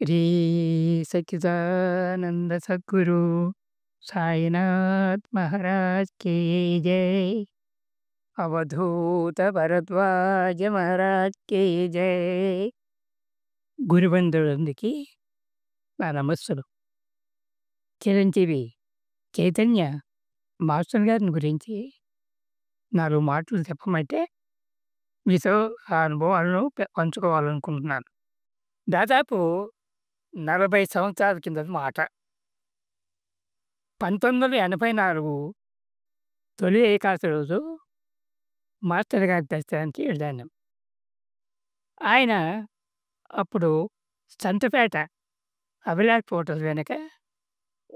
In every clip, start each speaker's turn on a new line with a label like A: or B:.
A: శ్రీ సచ్చిదానంద సద్గురు సాయినాథ్ మహారాజ్ కి జై. అవధూత భరద్వాజ మహారాజ్ కి జై. గురుబంధువులందరికీ నా నమస్సులు. చిరంజీవి చైతన్య మాస్టర్ గారిని గురించి 4 మాటలు చెప్పమంటే మీతో ఆ అనుభవాలను పంచుకోవాలనుకుంటున్నాను. దాదాపు 40 సంవత్సరాల కిందట మాట. 1984 తొలి ఏకాదశి రోజు మాస్టర్ గారి దర్శనానికి వెళ్ళాను. ఆయన అప్పుడు సంతపేట అభిలాష్ హోటల్ వెనక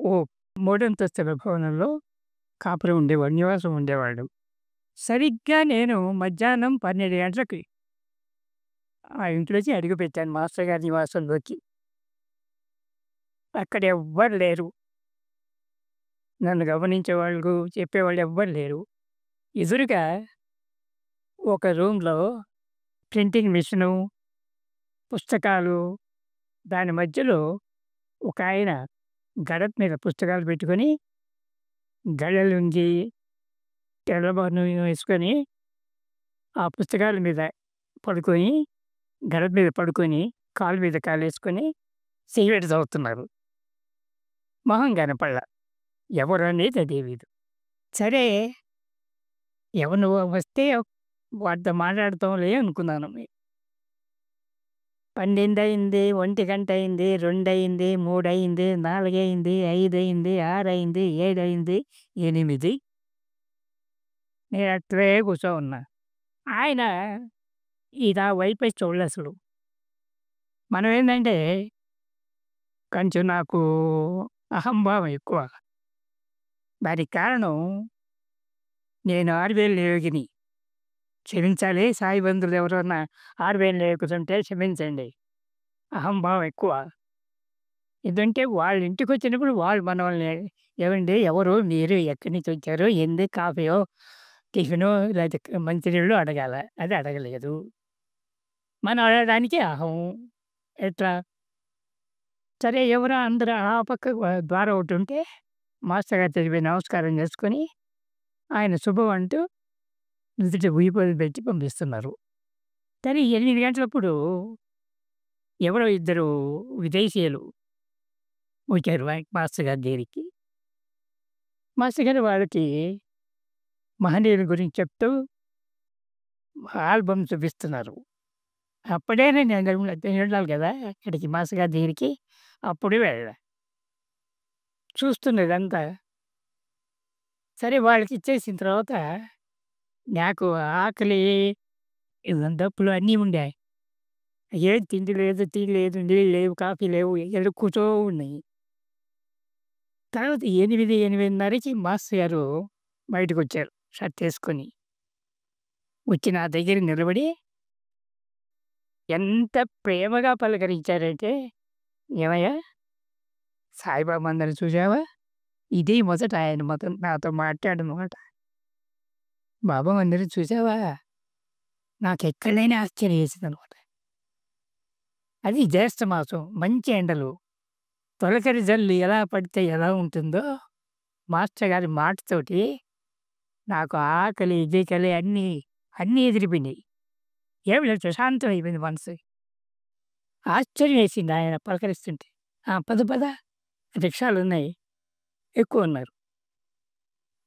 A: ఓ మూడంతస్తుల భవనంలో కాపురం ఉండేవాడు, నివాసం ఉండేవాడు. సరిగ్గా నేను మధ్యాహ్నం 12 గంటలకి ఆ ఇంట్లోకి అడుగుపెట్టాను మాస్టర్ గారి నివాసంలోకి. అక్కడ ఎవ్వరు లేరు. నన్ను గమనించేవాళ్ళు, చెప్పేవాళ్ళు ఎవ్వరు లేరు. ఎదురుగా ఒక రూమ్‌లో ప్రింటింగ్ మిషను, పుస్తకాలు, దాని మధ్యలో ఒకాయన గడప మీద పుస్తకాలు పెట్టుకొని, గళ్ళలుంగి, తెల్లబన్ను వేసుకొని, ఆ పుస్తకాల మీద పడుకొని, గడప మీద పడుకొని, కాలు మీద కాలేసుకొని సిగరెట్ తాగుతున్నారు. మొహం కనపడల. ఎవరనేది తెలీదు. సరే, ఎవరు వస్తే వాడితో మాట్లాడతాంలే అనుకున్నాను. 12 అయింది, 1 గంట అయింది, 2 అయింది, 3 అయింది, 4 అయింది, 5 అయింది, 6 అయింది, 7 అయింది, 8. నేను అట్లే కూర్చో ఉన్నా. ఆయన నా వైపే చూడలే అసలు. మనం ఏంటంటే కొంచెం నాకు అహంభావం ఎక్కువ. దానికి కారణం నేను ఆరువేలు యోగిని. క్షమించాలి, సాయి బంధువులు ఎవరన్నా ఆరువేలు లేకుంటే క్షమించండి. అహంభావం ఎక్కువ. ఎందుకంటే వాళ్ళ ఇంటికి వచ్చినప్పుడు వాళ్ళు మనల్ని ఏవండి, ఎవరు, మీరు ఎక్కడి నుంచి వచ్చారు, ఏంది, కాఫీయో, టిఫినో లేకపోతే మంచినీళ్ళు అడగాల. అది అడగలేదు. మనం అడగడానికి అహం. ఎట్లా? సరే, ఎవరో అందరూ ఆ పక్క ద్వారం ఒకటి ఉంటే మాస్టర్ గారి దగ్గరికి పోయి నమస్కారం చేసుకొని ఆయన శుభం అంటూ నుదుట ఉయ్యిపొలు పెట్టి పంపిస్తున్నారు. సరే, 8 గంటలప్పుడు ఎవరో ఇద్దరు విదేశీయులు వచ్చారు మాస్టర్ గారి దగ్గరికి. మాస్టర్ గారు వాళ్ళకి మహనీయుల గురించి చెప్తూ ఆల్బమ్ చూపిస్తున్నారు. అప్పుడే నేను వెళ్ళాలి కదా అక్కడికి, మాస్టర్ గారి దగ్గరికి. అప్పుడు వెళ్ళా. చూస్తున్నా ఇదంతా. సరే, వాళ్ళకి ఇచ్చేసిన తర్వాత నాకు ఆకలి, దప్పులు అన్నీ ఉండాయి. ఏం తిండి లేదు, టీ లేదు, నీళ్ళు లేవు, కాఫీ లేవు, ఎక్కడ కూర్చో ఉన్నాయి. తర్వాత 8, 8:30కి మాస్టర్ గారు బయటకొచ్చారు షర్ట్ ఏసుకొని. వచ్చి నా దగ్గర నిలబడి ఎంత ప్రేమగా పలకరించారంటే, "ఏమయ్యా, సాయిబాబా మందిరం చూసావా?" ఇది మొదట ఆయన నాతో మాట్లాడిన మాట. "బాబా మందిరం చూసావా?" నాకెక్కడ లేని ఆశ్చర్యం వేసిందనమాట. అది జ్యేష్ఠ మాసం, మంచి ఎండలు. తొలకరి జల్లు ఎలా పడితే ఎలా ఉంటుందో, మాస్టర్ గారి మాటతోటి నాకు ఆకలి, గికలి అన్నీ అన్నీ ఎదిరిపోయినాయి. ఏమి లేదు, ప్రశాంతం అయిపోయింది మనసు. ఆశ్చర్యం వేసింది ఆయన పలకరిస్తుంటే. పద పద, రిక్షాలున్నాయి, ఎక్కువున్నారు.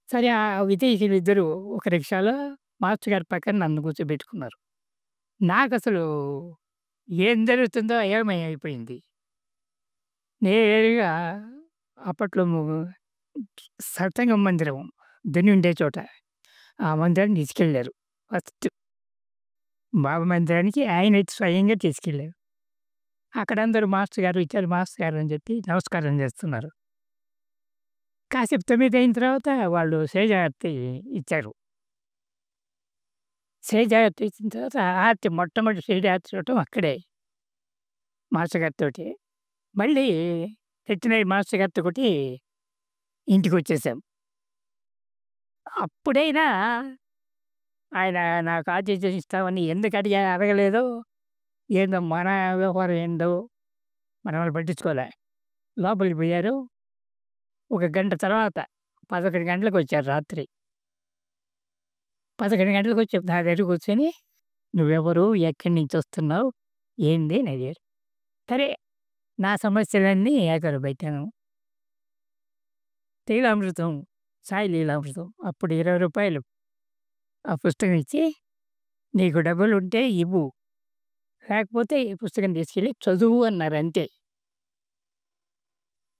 A: సరే, ఆ విదేశీయులిద్దరూ ఒక రిక్షాలో మాస్టర్ గారి పక్కన నన్ను కూర్చోబెట్టుకున్నారు. నాకసలు ఏం జరుగుతుందో అయిపోయింది. నేరుగా అప్పట్లో సత్సంగం మందిరం ధని ఉండే చోట, ఆ మందిరానికి తీసుకెళ్లారు. ఫస్ట్ బాబా మందిరానికి ఆయనే స్వయంగా తీసుకెళ్లారు. అక్కడ అందరూ మాస్టర్ గారు ఇచ్చారు, మాస్టర్ గారు అని చెప్పి నమస్కారం చేస్తున్నారు. కాసేపు 9 అయిన తర్వాత వాళ్ళు సేజారతి ఇచ్చారు. సేజారతి ఇచ్చిన తర్వాత ఆరతి, మొట్టమొదటి సేజారతి చూడటం అక్కడే మాస్టర్ గారితోటి. మళ్ళీ తెచ్చినవి మాస్టర్ గారితో కొట్టి ఇంటికొచ్చేసాం. అప్పుడైనా ఆయన నాకు ఆతిథ్యం ఇస్తామని ఎందుకు అడగలేదో, ఏందో మన వ్యవహారం ఏందో మనోళ్ళు పట్టించుకోలే. లోపలికి పోయారు. ఒక గంట తర్వాత 11 గంటలకొచ్చారు రాత్రి. 11 గంటలకొచ్చి నా దగ్గర కూర్చొని, "నువ్వెవరు? ఎక్కడి నుంచొస్తున్నావు? ఏంది?" అని అడిగారు. సరే, నా సమస్యలన్నీ ఏకరు పెట్టాను. లీలామృతం, సాయి లీలామృతం అప్పుడు రూ. 20 ఆ పుస్తకం ఇచ్చి, "నీకు డబ్బులుంటే ఇవ్వు. లేకపోతే ఈ పుస్తకం తీసుకెళ్ళి చదువు" అన్నారు అంతే.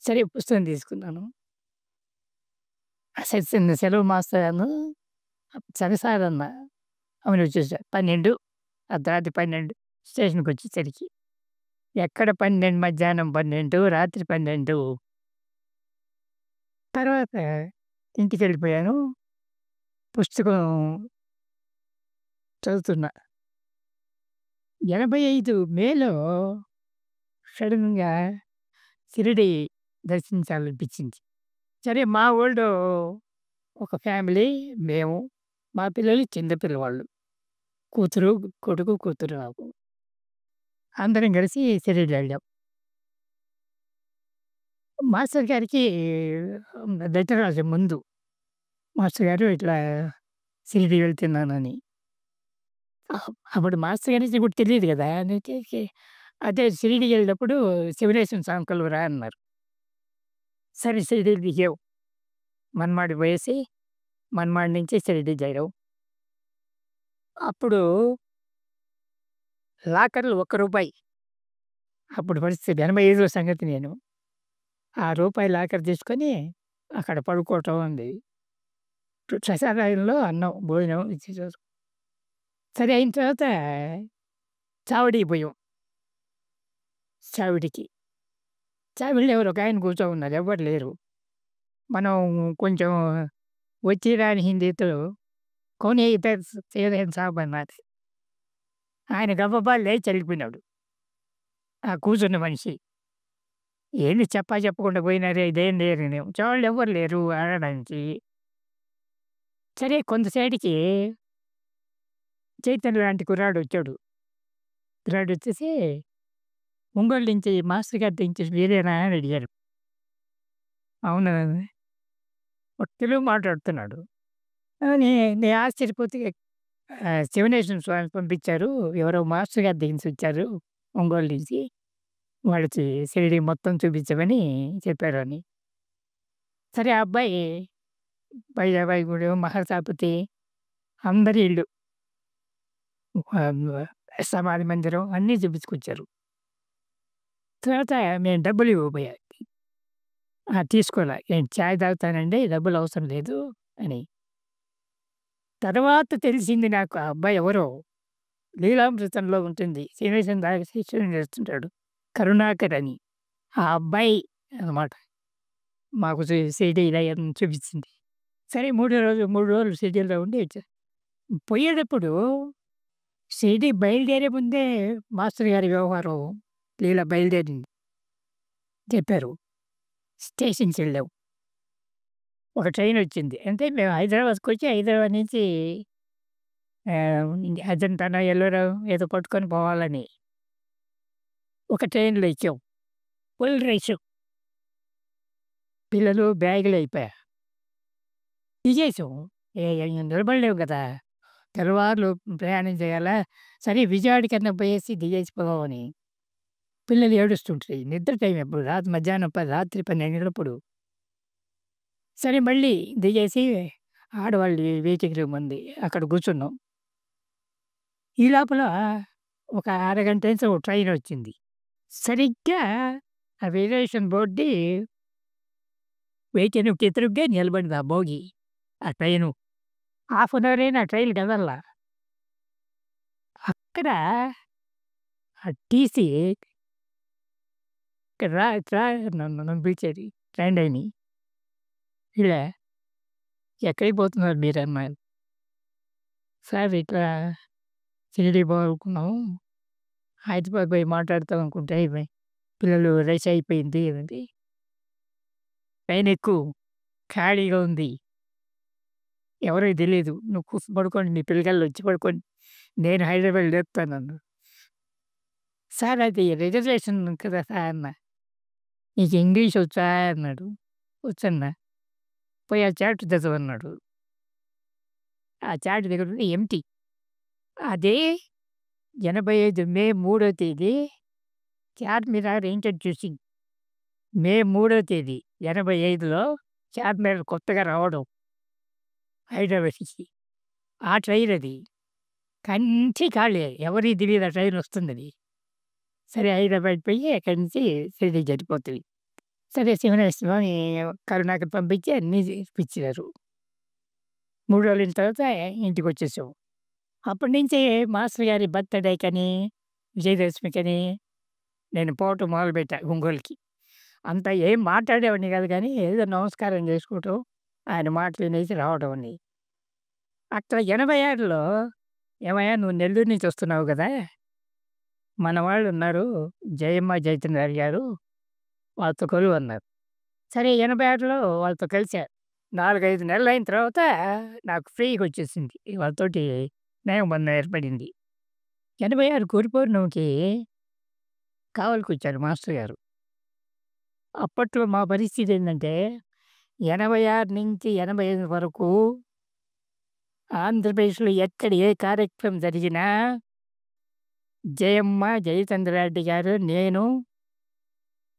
A: సరే పుస్తకం తీసుకున్నాను. సెలవు మాస్టారు సరే సార్ అన్నా. అవును వచ్చేసా. 12 అర్ధరాత్రి 12 స్టేషన్‌కొచ్చేసరికి. ఎక్కడ 12 మధ్యాహ్నం 12 రాత్రి 12 తర్వాత ఇంటికెళ్ళిపోయాను. పుస్తకం చదువుతున్నా. 85 మేలో సడెన్‌గా షిరిడీ దర్శించాలనిపించింది. సరే మా వోళ్ళు ఒక ఫ్యామిలీ, మేము, మా పిల్లలు చిన్న పిల్లవాళ్ళు. కూతురు, కొడుకు, కూతురు నాకు. అందరం కలిసి షిరిడీ వెళ్ళాం. మాస్టర్ గారికి లెటర్ రాసే ముందు, మాస్టర్ గారు ఇట్లా షిరిడీ వెళ్తున్నానని. అప్పుడు మాస్టర్ గారికి ఇప్పుడు తెలీదు గదా! అందుకేసి అదే షిరిడీకి వెళ్ళినప్పుడు శివనేశం స్వామి కలువురా అన్నారు. సరే షిరిడీ దిగాం. మన్మాడు పోయేసి, మన్మాడు నుంచి షిరిడీ చేరాం. అప్పుడు లాకర్‌లో రూ. 1 అప్పుడు పరిస్థితి 85లో సంగతి నేను. ఆ రూపాయి లాకర్ తీసుకొని అక్కడ పడుకోవటం ఉంది. ప్రసాదాలయంలో అన్నం, భోజనం ఇచ్చేసారు. సరే అయిన తర్వాత చావడికి పోయాం. చావిడికి. చావిడిలో ఎవరో ఒకాయన కూర్చోనున్నారు. ఎవ్వరు లేరు. మనం కొంచెం వచ్చి రాని హిందీతో "కౌన్ హై ఇధర్ సేవన్ సాబ్" అన్నారు. ఆయన గబగబా లేచి వెళ్ళిపోయినాడు. ఆ కూర్చున్న మనిషి. ఏంది చెప్పకుండా పోయినారే ఇదేం లేరు. చాళ్ళు ఎవ్వరు లేరు అడగడానికి. సరే కొంతసేటికి చైతన్య లాంటి కుర్రాడొచ్చాడు. కుర్రాడొచ్చేసి ఒంగోలు నుంచి మాస్టర్ గారి నుంచి మీరేనా అని అడిగారు. అవును. తెలుగు మాట్లాడుతున్నాడు. నేను ఆశ్చర్యపోతే శివనేశ్వర స్వామి పంపించారు. ఎవరో మాస్టర్ గారి దగ్గర నుంచి వచ్చారు ఒంగోలు నుంచి. వాళ్ళకి షిరిడీ మొత్తం చూపించమని చెప్పారు అని. సరే ఆ అబ్బాయి బైజాబాయి గూడెం, మహాసాపతి అందరి ఇళ్ళు, సమాధి మందిరం అన్నీ చూపించుకొచ్చారు. తర్వాత మేము డబ్బులు ఇవ్వబోయా. తీసుకోలే. నేను చాయ్ తాగుతానండి డబ్బులు అవసరం లేదు అని. తర్వాత తెలిసింది నాకు ఆ అబ్బాయి ఎవరో. లీలామృతంలో ఉంటుంది. శ్రీనివాసన్ దాకా శిష్యుని చేస్తుంటాడు. కరుణాకర్ అని. ఆ అబ్బాయి అన్నమాట. మాకు షిరిడీ ఇలా చూపించింది. సరే 3 రోజులు షిరిడీలో ఉండి వచ్చా. పోయేటప్పుడు షిరిడీ బయలుదేరే ముందే మాస్టర్ గారి వ్యవహారం లీలా బయలుదేరింది చెప్పారు. స్టేషన్‌కెళ్ళాం. ఒక ట్రైనొచ్చింది. అంటే మేము హైదరాబాద్‌కొచ్చి హైదరాబాద్ నుంచి అజంతానో, ఎల్లోరా ఏదో పట్టుకొని పోవాలని. ఒక ట్రైన్‌లో ఎక్కాం. Full rush. పిల్లలు బ్యాగులు అయిపోయా. దిగేసాం. నిలబడలేము కదా! తెల్లవార్లు ప్రయాణం చేయాలా? సరే విజయవాడకన్నా పోయేసి దిగేసి పోదామని. పిల్లలు ఏడుస్తుంటారు. నిద్ర టైం ఎప్పుడు మధ్యాహ్నం రాత్రి 12 గంటలప్పుడు. సరే మళ్ళీ దిగేసి ఆడవాళ్ళు వెయిటింగ్ రూమ్ ఉంది. అక్కడ కూర్చున్నాం. ఈ లోపల ఒక అరగంట నుంచి ఒక ట్రైనొచ్చింది. సరిగ్గా ఆ రిజర్వేషన్ బోర్డ్‌ది వెయిటింగ్ ఎదురుగ్గా నిలబడింది ఆ బోగీ. ఆ ట్రైను. హాఫ్ అన్ అవర్ అయినా ఆ ట్రైన్ కదలలా. అక్కడ ఆ టీసీ "ఇక్కడ రా, ఇటు రా" నన్ను పిలిచారు ట్రైన్‌లోని. ఇలా "ఎక్కడికి పోతున్నారు మీరు" అన్నారు. "సార్ ఇట్లా షిరిడీ పోవాలనుకున్నాము. హైదరాబాద్ పోయి మాట్లాడతాం అనుకుంటే పిల్లలు రష్ అయిపోయింది" అనండి. "ట్రైన్ ఎక్కు. ఖాళీగా ఉంది. ఎవరికీ తెలీదు. నువ్వు పడుకోండి. మీ పిల్లగాళ్ళు వచ్చి పడుకోండి. నేను హైదరాబాద్ లేపుతానన్నారు." సార్ అది రిజర్వేషన్ కదా సార్ అన్నా. నీకు ఇంగ్లీష్ వచ్చా అన్నాడు. వచ్చన్నా. పోయి ఆ చార్ట్ చదవన్నాడు. ఆ చార్ట్ దగ్గర ఉంది ఎంప్టీ. అదే 85 మే 3వ తేదీ చార్మినార్ ఇంట్రడ్యూసింగ్. మే 3వ తేదీ 85లో చార్మినార్ కొత్తగా రావడం హైదరాబాద్‌కి. ఆ ట్రైన్ అది. కంచి ఖాళీ. ఎవరికీ తెలీదు ఆ ట్రైన్ వస్తుందని. సరే హైదరాబాద్ పోయి అక్కడి నుంచి షిరిడీకి వెళ్ళిపోతిమి. సరే శివనేశ్వరం కరుణాకర్ పంపించి అన్నీ ఇప్పించారు. 3 రోజుల తర్వాత ఇంటికొచ్చేసాం. అప్పటినుంచి మాస్టర్ గారి బర్త్‌డేకని, విజయదశమికని నేను పోవటం మొదలుపెట్టా ఒంగోలుకి. అంత ఏం మాట్లాడేవాడిని కాదు గానీ, ఏదో నమస్కారం చేసుకోవటం, ఆయన మాటలు వినేసి రావడం అని. అక్కడ 86లో "ఏమయ్యా నువ్వు నెల్లూరు నుంచి వస్తున్నావు కదా! మన వాళ్ళున్నారు జయమ్మ, జయచంద్రారెడ్డి గారు వాళ్ళతో కలువు" అన్నారు. సరే 86లో వాళ్ళతో కలిసా. 4, 5 నెలలయిన తర్వాత నాకు ఫ్రీగొచ్చేసింది. వాళ్ళతోటి స్నేహబంధం ఏర్పడింది. 86 గురు పౌర్ణమికి కావలికొచ్చారు మాస్టర్ గారు. అప్పట్లో మా పరిస్థితి ఏందంటే 86 నుంచి 85 వరకు ఆంధ్రప్రదేశ్‌లో ఎక్కడ ఏ కార్యక్రమం జరిగినా జయమ్మ, జయచంద్రారెడ్డి గారు, నేను,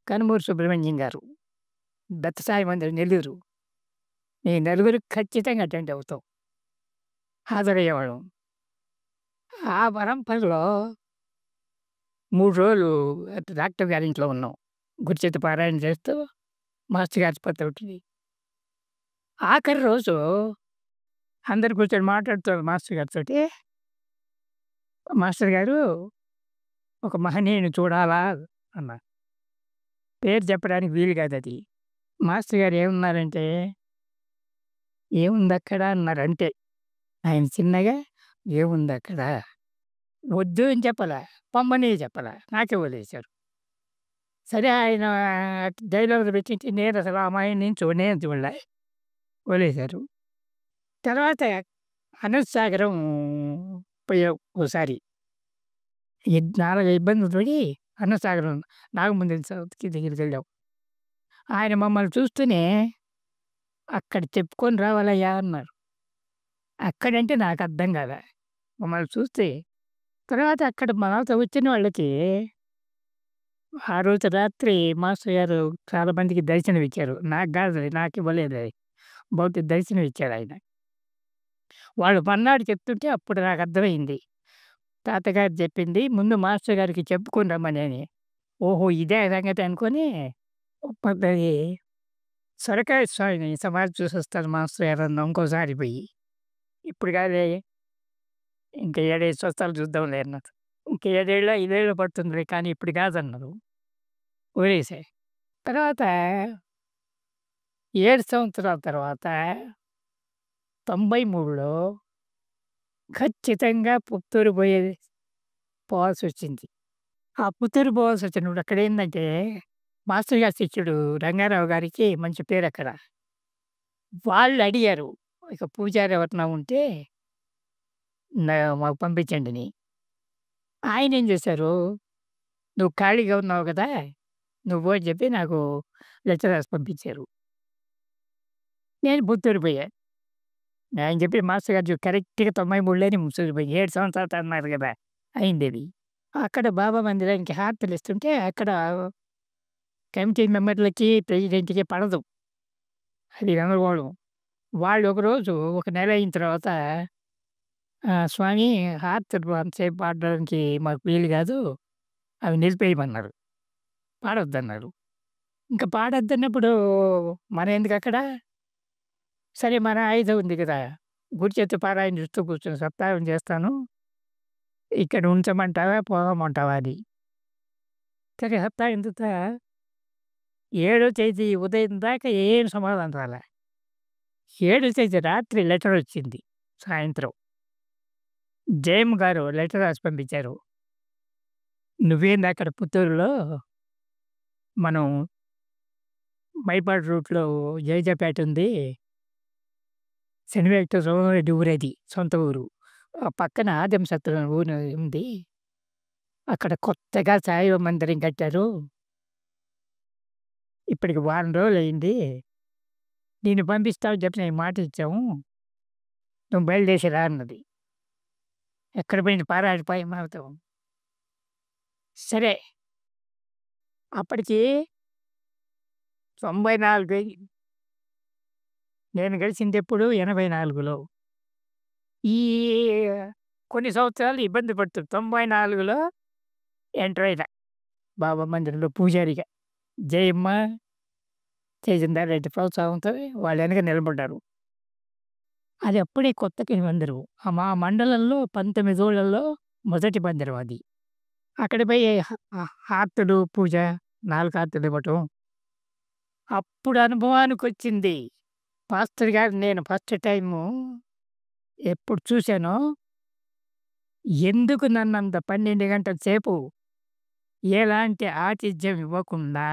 A: కనుమూరు సుబ్రహ్మణ్యం గారు, దత్తసాయి మందిరం నెల్లూరు. ఈ నలుగురు ఖచ్చితంగా అటెండ్ అవుతాం. హాజరయ్యేవాళ్ళం. ఆ పరంపరలో 3 రోజులు డాక్టర్ గారింట్లో ఉన్నాం. గురుచేత పారాయణ చేస్తూ మాస్టర్ గారి పద్ధతిని. ఆఖరి రోజు అందరూ కూర్చొని మాట్లాడుతున్నారు మాస్టర్ గారితోటి. మాస్టర్ గారు "ఒక మహనీయుడిని చూడాలా" అన్నారు. పేరు చెప్పడానికి వీలు కాదది. మాస్టర్ గారు ఏమన్నారంటే, "ఏముందక్కడ" అన్నారు అంతే. ఆయన చిన్నగా "ఏముందక్కడ" వద్దు అని చెప్పలా. పొమ్మని చెప్పలా. నాకే వదిలేశారు. సరే ఆయన డైలాగులు పెట్టించి నేనసలు ఆ అమ్మాయిని చూడలే. వదిలేశారు. తర్వాత అనంతసాగరం పోయాం ఓసారి. 4 ఇబ్బందులు పడి అనంతసాగరం నాగమందిరం సౌత్‌కి దగ్గరికెళ్ళాం. ఆయన మమ్మల్ని చూస్తూనే "అక్కడ చెప్పుకొని రావాలయ్యా" అన్నారు. అక్కడంటే నాకర్థం కాలా. మమ్మల్ని చూస్తే తర్వాత అక్కడ మాతో వచ్చిన వాళ్ళకి ఆ రోజు రాత్రి మాస్టర్ గారు చాలా మందికి దర్శనమిచ్చారు. నాకు కాదులే, నాకివ్వలేదది. భౌతిక దర్శనమిచ్చారాయన. వాళ్ళు మర్నాడు చెప్తుంటే అప్పుడు నాకర్థమైంది. తాతగారు చెప్పింది ముందు మాస్టర్ గారికి చెప్పుకొని రమ్మనని. ఓహో! ఇదే సంగతి అనుకోని పక్కకి సొరకాయ స్వామిని సమాధి చూసొస్తాను మాస్టర్ గారు అన్నాం ఇంకోసారి పోయి. ఇప్పుడు కాదులే ఇంకా 7, 5 సంవత్సరాలు చూద్దాంలే అన్నారు. ఇంక 7 ఏళ్ళో, 5 ఏళ్ళో పడుతుందిలే కానీ ఇప్పుడు కాదన్నారు. వదిలేసా. తర్వాత 7 సంవత్సరాల తర్వాత 93లో ఖచ్చితంగా పుత్తూరు పోవాల్సొచ్చింది. ఆ పుత్తూరు పోవాల్సొచ్చినప్పుడు అక్కడేందంటే మాస్టర్ గారి శిష్యుడు రంగారావు గారికి మంచి పేరక్కడ. వాళ్ళడిగారు ఇక పూజారి ఎవరైనా ఉంటే మాకు పంపించండని. ఆయనేం చేశారు, "నువ్వు ఖాళీగా ఉన్నావు కదా! నువ్వు" అని చెప్పి నాకు లెటర్ రాసి పంపించారు. నేను పుత్తూరు పోయా. ఆయన చెప్పి మాస్టర్ గారు కరెక్ట్‌గా 93లోనే ముసలిపోయి 7 సంవత్సరాలు అన్నారు కదా! అయిందది. అక్కడ బాబా మందిరానికి హారతులిస్తుంటే అక్కడ కమిటీ మెంబర్‌లకి, ప్రెసిడెంట్‌కి పడదు. అది గందరగోళం. వాళ్ళు ఒకరోజు ఒక నెల అయిన తర్వాత "స్వామి హారతులు అంతసేపు పాడడానికి మాకు వీలు కాదు. అవి నిలిపేయమన్నారు. పాడొద్దన్నారు." ఇంక పాడొద్దన్నప్పుడు మనమెందుకక్కడ? సరే మన ఆయుధం ఉంది కదా! గురుచేత పారాయణ చూస్తూ కూర్చొని సప్తాహం చేస్తాను. ఇక్కడ ఉంచమంటావా? పోమంటావా అని. సరే సప్తాహం తర్వాత 7వ తేదీ ఉదయం దాకా ఏం సమాధానం రాలా. 7వ తేదీ రాత్రి లెటరొచ్చింది సాయంత్రం. జయమ్మ గారు లెటర్ రాసి పంపించారు. "నువ్వేంది అక్కడ పుత్తూరులో మనం మైపాడు రూట్‌లో జేజాపేట ఉంది. శని వెంకటేశ్వరరెడ్డి ఊరది. సొంత ఊరు. ఆ పక్కన ఆదిమ సత్రం ఊరు ఉంది. అక్కడ కొత్తగా సాయి మందిరం కట్టారు. ఇప్పటికి వారం రోజులయింది. నిన్ను పంపిస్తామని చెప్పి నేను మాట ఇచ్చాము. నువ్వు బయలుదేరి రా అన్నది. ఎక్కడ పోయింది పారాడిపోయి మాతో. సరే. అప్పటికి 94 అయింది. నేను కలిసిందెప్పుడు 84లో. ఈ కొన్ని సంవత్సరాలు ఇబ్బంది పడుతూ 94లో ఎంటర్ అయినా బాబా మందిరంలో పూజారిగా. జయమ్మ, తేజేందర్ రెడ్డి ప్రోత్సాహంతో వాళ్ళు వెనక నిలబడ్డారు. అది అప్పుడే కొత్తగా మందిరం. మా మండలంలో 19 ఊళ్ళల్లో మొదటి మందిరం అది. అక్కడ పోయి హారతులు, పూజ, 4 హారతులు ఇవ్వటం. అప్పుడు అనుభవానికొచ్చింది. పాస్టర్ గారు నేను ఫస్ట్ టైము ఎప్పుడు చూసానో, ఎందుకు నన్నంత 12 గంటల సేపు ఎలాంటి ఆతిథ్యం ఇవ్వకుండా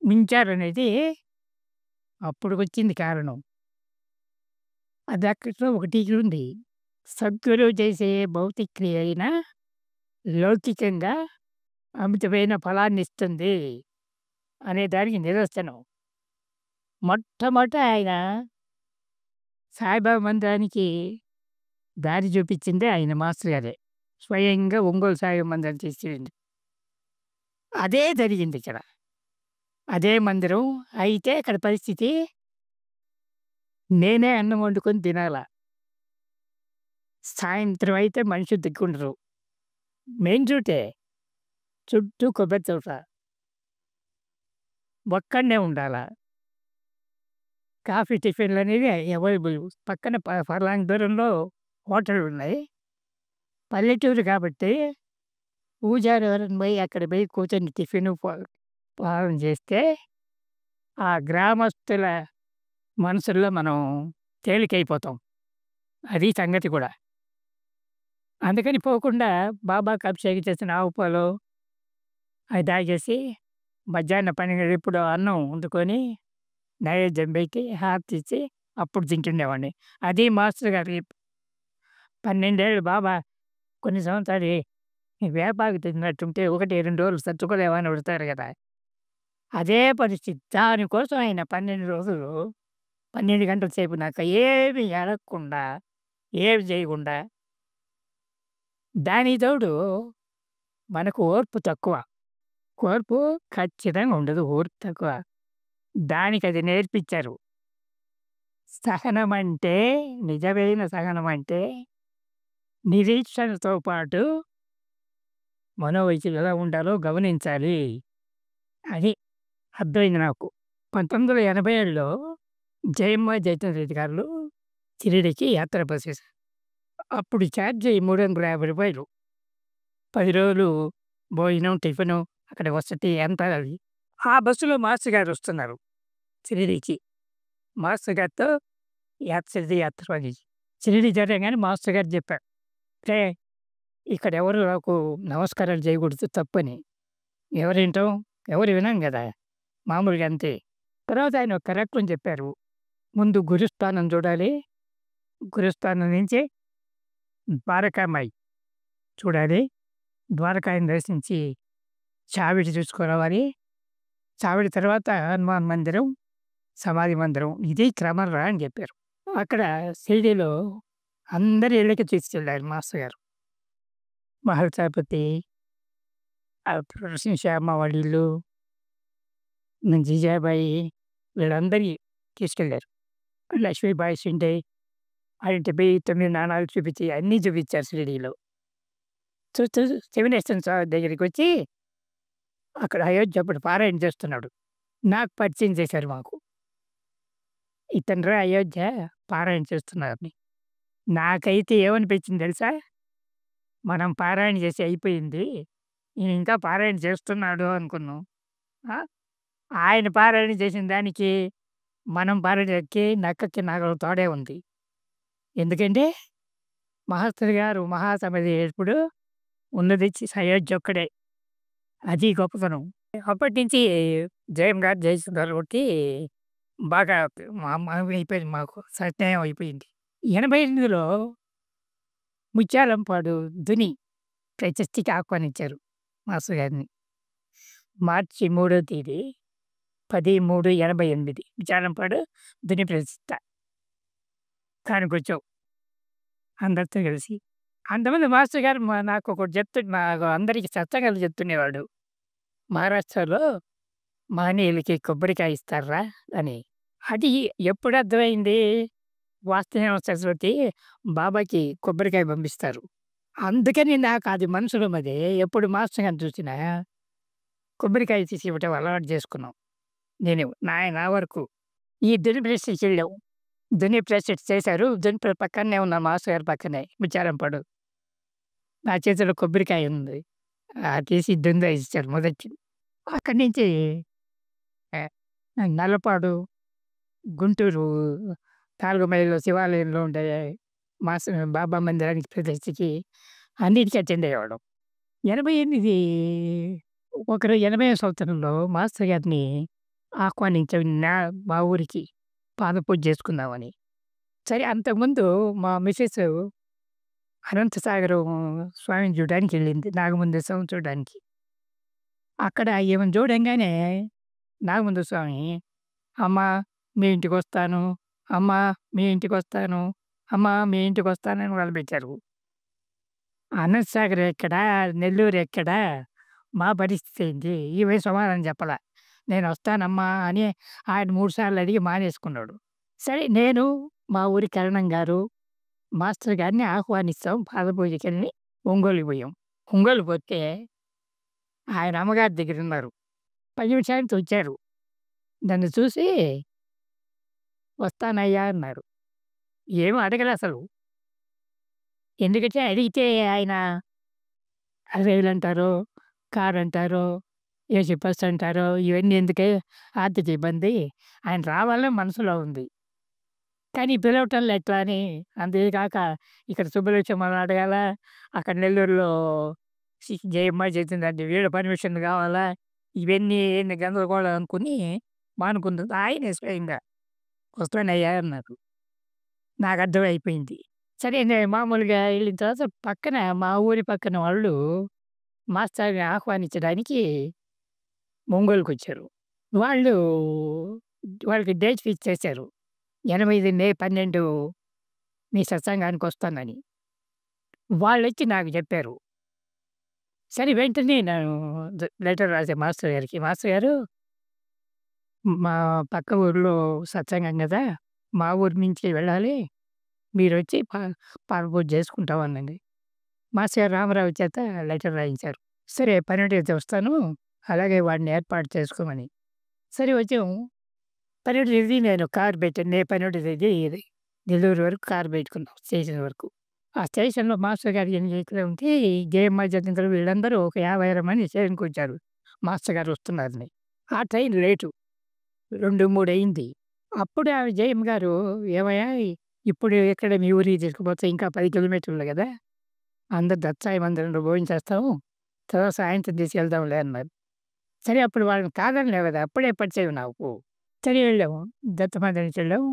A: ఉంచారనేది అప్పుడుకొచ్చింది కారణం. అది అక్కడితో ఒకటి ఉంది. సద్గురువు చేసే భౌతిక క్రియ అయినా లౌకికంగా అమితమైన ఫలాన్నిస్తుంది అనే దానికి నిదర్శనం. మొట్టమొదట ఆయన సాయిబాబా మందిరానికి దారి చూపించిందే ఆయన మాస్టర్ గారే. స్వయంగా ఒంగోలు సాయి మందిరం చేసింది. అదే జరిగింది ఇక్కడ. అదే మందిరం. అయితే ఇక్కడ పరిస్థితి నేనే అన్నం వండుకొని తినాల. సాయంత్రం అయితే మనుషులు దిక్కుండరు. మెయిన్ రూటే. చుట్టూ కొబ్బరి తోట. ఒక్కడినే ఉండాల. కాఫీ, టిఫిన్‌లనేవి అవైలబుల్. పక్కన ఫర్లాంగ్ దూరంలో హోటళ్ళున్నాయి. పల్లెటూరు కాబట్టి పూజారి ఎవరైనా పోయి అక్కడ పోయి కూర్చొని టిఫిను, పానం చేస్తే ఆ గ్రామస్తుల మనసుల్లో మనం తేలికైపోతాం. అది సంగతి కూడా. అందుకని పోకుండా బాబాకి అభిషేకం చేసిన ఆవు పాలు అవి తాగేసి మధ్యాహ్నం 12 ఇప్పుడు అన్నం వండుకొని నైవేద్యం పెట్టి హారతిచ్చి అప్పుడు తింటుండేవాడిని. అది మాస్టర్ గారి 12 ఏళ్ళు బాబా కొన్ని సంవత్సరాలు వేపాకు తిన్నట్టుంటే 1, 2 రోజులు తట్టుకోలేవా అని అడుగుతారు కదా! అదే పరిస్థితి. దానికోసం ఆయన 12 రోజులు 12 గంటల సేపు నాకు ఏమి అడగకుండా, ఏమి చేయకుండా. దానికి తోడు మనకు ఓర్పు తక్కువ. ఓర్పు ఖచ్చితంగా ఉండదు. ఓర్పు తక్కువ. దానికది నేర్పించారు. సహనమంటే, నిజమైన సహనమంటే నిరీక్షణతో పాటు మనోవైఖరి ఎలా ఉండాలో గమనించాలి. అది అర్థమైంది నాకు. 1987లో జయమ్మ, జైచంద్ర రెడ్డి గారు షిరిడీకి యాత్ర బస్ వేశారు. అప్పుడు ఛార్జీ రూ. 350. 10 రోజులు భోజనం, టిఫిను, అక్కడ వసతి అంతా అది. ఆ బస్సులో మాస్టర్ గారు వస్తున్నారు షిరిడీకి. మాస్టర్ గారితో షిరిడీ యాత్ర అది. షిరిడీ జరగగానే మాస్టర్ గారు చెప్పారు. అంటే ఇక్కడ ఎవరు నాకు నమస్కారాలు చేయకూడదు తప్పని. ఎవరేంటాం? ఎవరు వినం కదా! మామూలుగా అంతే. తర్వాత ఆయన ఒక కరెక్షన్ చెప్పారు. ముందు గురుస్థానం చూడాలి. గురుస్థానం నుంచి ద్వారకామాయి చూడాలి. ద్వారకాయిని దర్శించి చావిడి చూసుకురావాలి. చావిడి తర్వాత హనుమాన్ మందిరం, సమాధి మందిరం. ఇది క్రమం రా అని చెప్పారు. అక్కడ షిరిడీలో అందరి ఇళ్ళకి తీసుకెళ్ళారు మాస్టర్ గారు. మహల్సాపతి, శ్యామ వాళ్ళ ఇల్లు, జీజాబాయి వీళ్ళందరినీ తీసుకెళ్ళారు. లక్ష్మీబాయి షిండే ఆయనకి 9 నాణాలు చూపించి అన్నీ చూపించారు షిరిడీలో. చూస్తూ శివనేశ్వర స్వామి దగ్గరికి వచ్చి అక్కడ అయోధ్య అప్పుడు పారాయణ చేస్తున్నాడు. నాకు పరిచయం చేశారు మాకు. ఇతనురా అయోధ్య పారాయణ చేస్తున్నారని. నాకైతే ఏమనిపించింది తెలుసా? మనం పారాయణ చేసి అయిపోయింది. ఈయన ఇంకా పారాయణ చేస్తున్నాడు అనుకున్నాం. ఆయన పారాయణ చేసిన దానికి మనం పారాయణకి నక్కకి నాగలో తోడే ఉంది. ఎందుకంటే మాస్టర్ గారు మహాసమాధి ఎప్పుడు ఉన్నది అయోధ్య ఒక్కడే. అది గొప్పతనం. అప్పటినుంచి జయం గారు, జయసుందర్ ఒకటి బాగా అయిపోయింది మాకు. సత్యం అయిపోయింది. 88లో ముత్యాలంపాడు దుని ప్రశస్తికి ఆహ్వానించారు మాస్టర్ గారిని. మార్చి 3వ తేదీ 10/3/88 విచారణపాడు తుని ప్రతిష్ట. కానుకొచ్చాం అందరితో కలిసి. అంతకుముందు మాస్టర్ గారు నాకొకటి నాకు అందరికి సత్సంగాలు చెప్తుండేవాడు. మహారాష్ట్రలో మహనీయులకి కొబ్బరికాయ ఇస్తార్రా అని. అది ఎప్పుడు అర్థమైంది, వాస్తవేమో సరస్వతి బాబాకి కొబ్బరికాయ పంపిస్తారు. అందుకని నాకు అది మనసులో ఎప్పుడు మాస్టర్ గారిని చూసినా కొబ్బరికాయ తీసి ఇవ్వటం అలవాటు చేసుకున్నాం. నేను నా వరకు. ఈ దుని ప్రెస్‌కి వెళ్ళాం. దుని ప్రెస్ చేశారు. దుని పక్కనే ఉన్న మాస్టర్ గారి పక్కనే ముత్యాలంపాడు. నా చేతిలో కొబ్బరికాయ ఉంది. తీసి దునిలో ఇచ్చారు మొదటి. అక్కడి నుంచి ఆహ్, నల్లపాడు, గుంటూరు 4 మైళ్ళలో శివాలయంలో ఉండే బాబా మందిరానికి ప్రతిష్ఠకి అన్నిటికి అటెండ్ అయ్యేవాళ్ళం. 88 80వ సంవత్సరంలో మాస్టర్ గారిని ఆహ్వానించాం మా ఊరికి పాదపూజ చేసుకుందామని. సరే అంతకుముందు మా మిసెస్ అనంతసాగరం స్వామిని చూడడానికి వెళ్ళింది. నాగముంద స్వామిని చూడడానికి. అక్కడ ఈమెను చూడంగానే నాగముంద స్వామి, "అమ్మా మీ ఇంటికొస్తాను, అమ్మా మీ ఇంటికొస్తాను, అమ్మా మీ ఇంటికొస్తానని" మొదలుపెట్టారు. అనంతసాగర్ ఎక్కడా? నెల్లూరు ఎక్కడా? మా పరిస్థితి ఏంటి? ఈమె సమాధానం చెప్పలా. "నేనొస్తానమ్మా" అని ఆయన 3 సార్లు అడిగి మానేసుకున్నాడు. సరే నేను, మా ఊరి కరణం గారు, మాస్టర్ గారిని ఆహ్వానిస్తాం పాదపూజకని ఒంగోలుకి పోయాం. ఒంగోలు పోతే ఆయన అమ్మగారి దగ్గరున్నారు. 10 నిమిషానికి వచ్చారు. నన్ను చూసి "వస్తానయ్యా" అన్నారు. ఏమి అడగలసలు. ఎందుకంటే అడిగితే ఆయన 60,000 అంటారో, కారు అంటారో, ఏసీ బస్ అంటారో, ఇవన్నీ ఎందుకే ఆర్థిక ఇబ్బంది. ఆయన రావాలని మనసులో ఉంది. కానీ పిలవటంలో ఎట్లా అని, అంతేకాక ఇక్కడ సుబ్బలక్ష్మమ్మని అడగాలా, అక్కడ నెల్లూరులో జయమ్మ చేసిందంటే వీళ్ళ పర్మిషన్ కావాలా, ఇవన్నీ ఏంది గందరగోళం అనుకుని మానుకున్నది. ఆయనే స్వయంగా "వస్తానయ్యా" అన్నారు. నాకు అర్థమైపోయింది. సరే నేను మామూలుగా వెళ్ళిన తర్వాత పక్కన మా ఊరి పక్కన వాళ్ళు మాస్టర్‌ని ఆహ్వానించడానికి ఒంగోలుకొచ్చారు. వాళ్ళు వాళ్ళకి డేట్ ఫిక్స్ చేశారు. 8 మే 12 మీ సత్సంగానికొస్తానని. వాళ్ళొచ్చి నాకు చెప్పారు. సరే వెంటనే నేను లెటర్ రాసా మాస్టర్ గారికి. "మాస్టర్ గారు, మా పక్క ఊర్లో సత్సంగం గదా! మా ఊరు నుంచి వెళ్ళాలి. మీరొచ్చి పాదపూజ చేసుకుంటాం" అనండి. మాస్టర్ గారు రామారావు చేత లెటర్ రాయించారు. సరే 12కి వస్తాను. అలాగే వాడిని ఏర్పాటు చేసుకోమని. సరే వచ్చాము. 12 తేదీ నేను కారు పెట్టాను. మే 12 తేదీ నెల్లూరు వరకు కారు పెట్టుకున్నాం స్టేషన్ వరకు. ఆ స్టేషన్‌లో మాస్టర్ గారు ఎక్కడ ఉంటే జయమ్మ, జతీంద్ర వీళ్ళందరూ ఒక 50, 60 మంది స్టేషన్‌కొచ్చారు. మాస్టర్ గారు వస్తున్నారని. ఆ ట్రైన్ లేటు. 2, 3 అయింది. అప్పుడు ఆమె జయమ్మ గారు, "ఏమయ్యా! ఇప్పుడు ఎక్కడ మీ ఊరికి తీసుకుపోతే ఇంకా 10 కిలోమీటర్లు కదా! అందరు దత్తాయి మందిరంలో భోంచేస్తాము. తర్వాత సాయంత్రం తీసుకెళ్దాంలే" అన్నారు. సరే అప్పుడు వాళ్ళని కాదనలే కదా! అప్పుడే పరిచయం నాకు. సరే వెళ్ళాము. దత్త మందిరానికి వెళ్ళాము.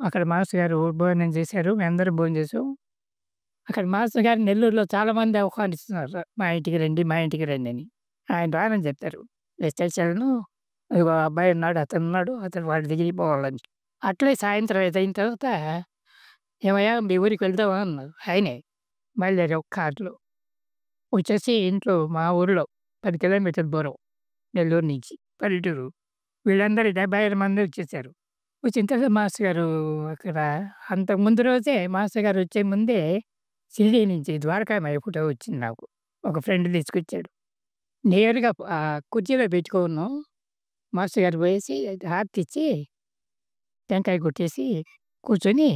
A: అక్కడ మాస్టర్ గారు భోజనం చేశారు. మేమందరం భోంచేసాం. అక్కడ మాస్టర్ గారు నెల్లూరులో చాలామంది ఆహ్వానిస్తున్నారు. "మా ఇంటికి రండి, మా ఇంటికి రండి" అని. ఆయన రానని చెప్పారు. స్టేషన్‌లో ఇగో అబ్బాయి ఉన్నాడు, అతనున్నాడు, అతను వాడి దగ్గరికి పోవాలని. అట్లే సాయంత్రం 5 అయిన తర్వాత, "ఏమయ్యా! మీ ఊరికి వెళ్దామా" అన్నారు. ఆయనే. బయలుదేరాం కార్‌లో. వచ్చేసి ఇంట్లో మా ఊర్లో 10 కిలోమీటర్ల దూరం నెల్లూరు నుంచి పల్లెటూరు. వీళ్ళందరూ 75 మంది వచ్చేసారు. వచ్చిన తర్వాత మాస్టర్ గారు అక్కడ అంతకు ముందు రోజే మాస్టర్ గారు వచ్చే ముందే షిరిడీ నుంచి ద్వారకామాయి ఫోటో వచ్చింది నాకు. ఒక ఫ్రెండ్ తీసుకొచ్చాడు. నేరుగా కుర్చీలో పెట్టుకున్నాం. మాస్టర్ గారు పోయేసి హారతి ఇచ్చి, టెంకాయ కొట్టేసి కూర్చొని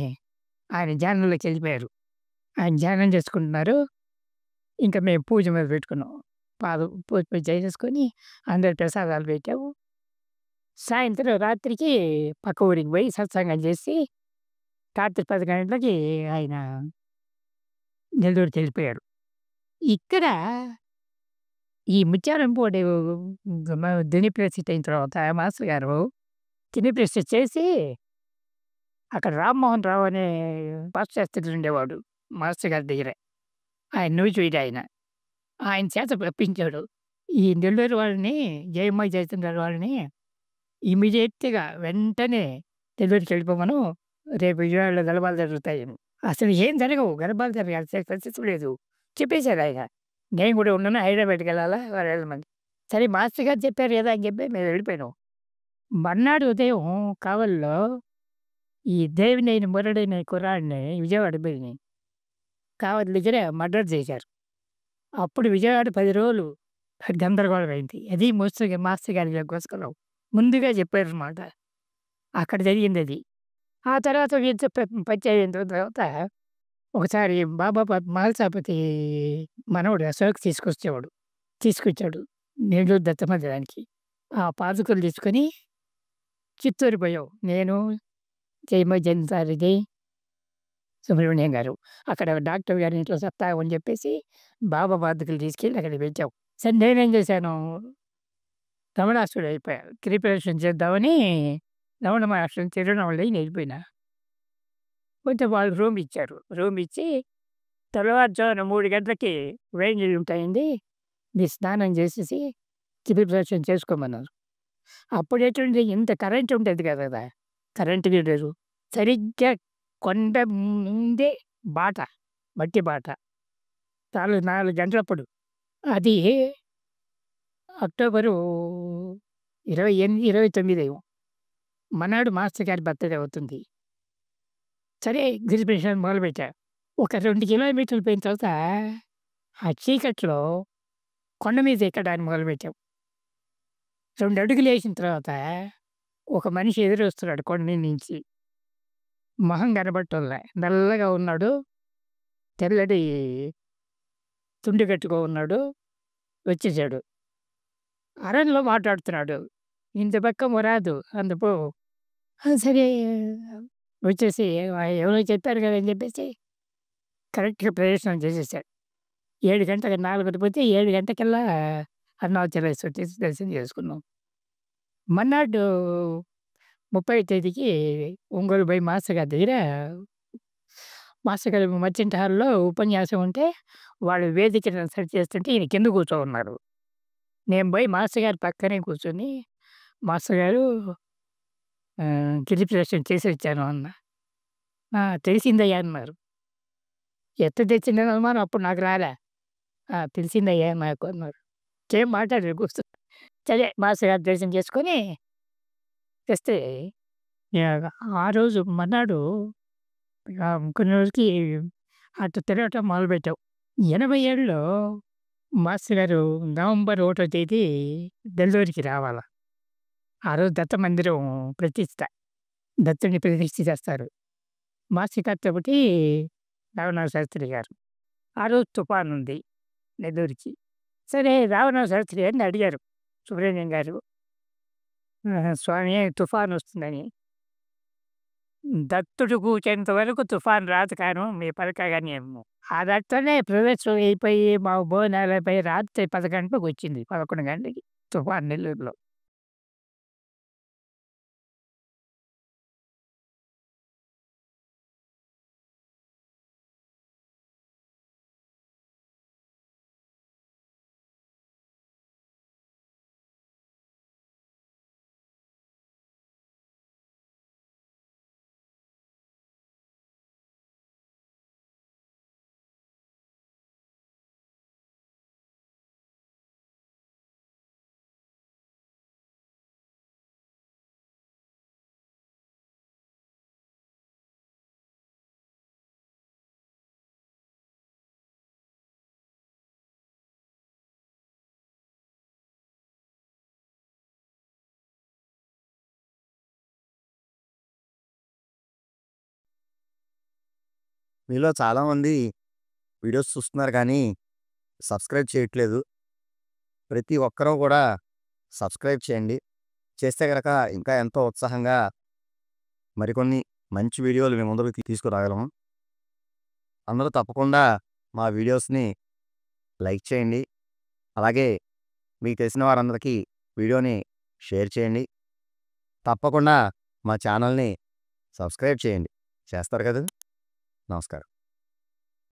A: ఆయన ధ్యానంలోకి వెళ్ళిపోయారు. ఆయన ధ్యానం చేసుకుంటున్నారు. ఇంకా మేము పూజ మొదలుపెట్టుకున్నాం. పూజ చేసేసుకొని అందరికి ప్రసాదాలు పెట్టాము. సాయంత్రం రాత్రికి పక్క ఊరికి పోయి సత్సంగం చేసి రాత్రి 10 గంటలకి ఆయన నెల్లూరుకెళ్ళిపోయారు. ఇక్కడ ఈ ముత్యాలంపూడి తుని ప్రెసిడెంట్ అయిన తర్వాత మాస్టర్ గారు తుని ప్రెసిడెంట్ చేసి అక్కడ రామ్మోహన్ రావు అనే పాశ్చాత్యుడు ఉండేవాడు మాస్టర్ గారి దగ్గర. ఆయన నూజివీడు ఆయన. ఆయన చేత రప్పించాడు. ఈ నెల్లూరు వాళ్ళని, జయమ్మ, జయచంద్ర వాళ్ళని ఇమ్మీడియేట్‌గా వెంటనే నెల్లూరుకెళ్ళిపోమను. రేపు విజయవాడలో గలభాలు జరుగుతాయని. అసలు ఏం జరగవు. గలభాలు జరగాల్సిన పరిస్థితి లేదు. చెప్పేసారాయన. నేను కూడా ఉన్నాను. హైదరాబాద్‌కెళ్ళాలా వాళ్ళు వెళ్ళమని. సరే మాస్టర్ గారు చెప్పారు కదా! అని చెప్పి మేము వెళ్ళిపోయినాం. మర్నాడు ఉదయం కావలిలో ఈ దేవినేని మురళి అనే కుర్రాడిని విజయవాడ పోయి కావలి దగ్గర మర్డర్ చేశారు. అప్పుడు విజయవాడ 10 రోజులు గందరగోళం అయింది. అది మాస్టర్ గారి గుసకలో ముందుగా చెప్పారనమాట. అక్కడ జరిగిందది. ఆ తర్వాత వీరితో పరిచయం అయిన తర్వాత ఒకసారి బాబా మహల్సాపతి మనవడు అశోక్ తీసుకొచ్చాడు నెల్లూరు దత్త మందిరానికి. ఆ పాదుకలు తీసుకొని చిత్తూరు పోయాం. నేను, జయమోజేంద్రారెడ్డి, సుబ్రహ్మణ్యం గారు. అక్కడ డాక్టర్ గారి ఇంట్లో సప్తాహం అని చెప్పేసి బాబా పాదుకలు తీసుకెళ్ళి అక్కడికి పెట్టాం. సరే నేనేం చేశాను, రమణాసురుడు అయిపోయా. ప్రిపరేషన్ చేద్దామని రమణ మహర్షిని తిరువణామలై వెళ్ళిపోయినా. కొంచెం వాళ్ళు రూమ్ ఇచ్చారు. రూమ్ ఇచ్చి తెల్లవారుజామున 3 గంటలకి వేడి నీళ్ళు ఉంటాయండి. మీరు స్నానం చేసేసి ప్రిపరేషన్ చేసుకోమన్నారు. అప్పుడు ఎటువంటి ఇంత కరెంట్ ఉండేది కదా! కరెంట్ లేదు. సరిగ్గా కొండ ముందే బాట, మట్టి బాట. 4 గంటలప్పుడు. అది అక్టోబరు 28, 29 మర్నాడు మాస్టర్ గారి బర్త్‌డే అవుతుంది. సరే ప్రిపరేషన్ మొదలుపెట్టా. ఒక 2 కిలోమీటర్లు పోయిన తర్వాత ఆ చీకట్లో కొండ మీద ఎక్కడానికి మొదలుపెట్టాం. 2 అడుగులు వేసిన తర్వాత ఒక మనిషి ఎదురొస్తున్నాడు కొండ మీద నుంచి. మొహం కనబడటంలే. నల్లగా ఉన్నాడు. తెల్లటి తుండు కట్టుకొని ఉన్నాడు. వచ్చేసాడు. అరణ్యలో మాట్లాడుతున్నాడు. ఇంత పక్క మొరాదు అందుపో. సరే వచ్చేసి ఎవరో చెప్పారు కదా అని చెప్పేసి కరెక్ట్‌గా ప్రదర్శనం చేసేసాడు. 7 గంటలకు 4 పోతే 7 గంటకల్లా అరుణాచలేశ్వర దర్శనం చేసుకున్నాం. మర్నాడు 30వ తేదీకి ఒంగోలు పోయి మాస్టర్ గారి దగ్గర మాస్టర్ గారు మర్చెంట్ హాల్‌లో ఉపన్యాసం ఉంటే వాళ్ళు వేదికను సెట్ చేస్తుంటే ఈయన కింద కూర్చోనున్నారు. నేను పోయి మాస్టర్ గారి పక్కనే కూర్చొని మాస్టర్ గారు గిరి ప్రదక్షిణ చేసి వచ్చాను అన్నా. తెలిసిందయ్యా అన్నారు. ఎట్ట తెచ్చిందని అనుమానం అప్పుడు నాకు రాలే. తెలిసిందయ్యా నాకు అన్నారు. ఏం మాట్లాడలేదు కూర్చో. సరే మాస్టర్ గారి దర్శనం చేసుకొని తెస్తే ఆ రోజు మర్నాడు కొన్ని రోజులకి అటు తిరగటం మొదలుపెట్టాం. 87లో మాస్టర్ గారు నవంబర్ 1వ తేదీ నెల్లూరుకి రావాల. ఆ రోజు దత్త మందిరం ప్రతిష్ట. దత్తుడిని ప్రతిష్ఠ చేస్తారు. మాస్టర్ గారితోటి రామనాథ శాస్త్రి గారు. ఆ రోజు తుఫానుంది నెల్లూరుకి. సరే రామనాథ శాస్త్రి గారిని అడిగారు సుబ్రహ్మణ్యం గారు. స్వామి తుఫానొస్తుందని. దత్తుడు కూర్చేంత వరకు తుఫాను రాదు కాను మీ పలక గాని ఏమో. అదట్లనే ప్రదక్షిణ అయిపోయి మా భోజనాలయిపోయి రాత్రి 10 గంటలకు వచ్చింది. 11 గంటలకి తుఫాను నెల్లూరులో.
B: మీలో చాలామంది వీడియోస్ చూస్తున్నారు కానీ సబ్స్క్రైబ్ చేయట్లేదు. ప్రతి ఒక్కరూ కూడా సబ్స్క్రైబ్ చేయండి. చేస్తే గనక ఇంకా ఎంతో ఉత్సాహంగా మరికొన్ని మంచి వీడియోలు మీ ముందుకు తీసుకురాగలము. అందరూ తప్పకుండా మా వీడియోస్‌ని లైక్ చేయండి. అలాగే మీకు తెలిసిన వారందరికీ వీడియోని షేర్ చేయండి. తప్పకుండా మా ఛానల్‌ని సబ్స్క్రైబ్ చేయండి. చేస్తారు కదా! నమస్కారం.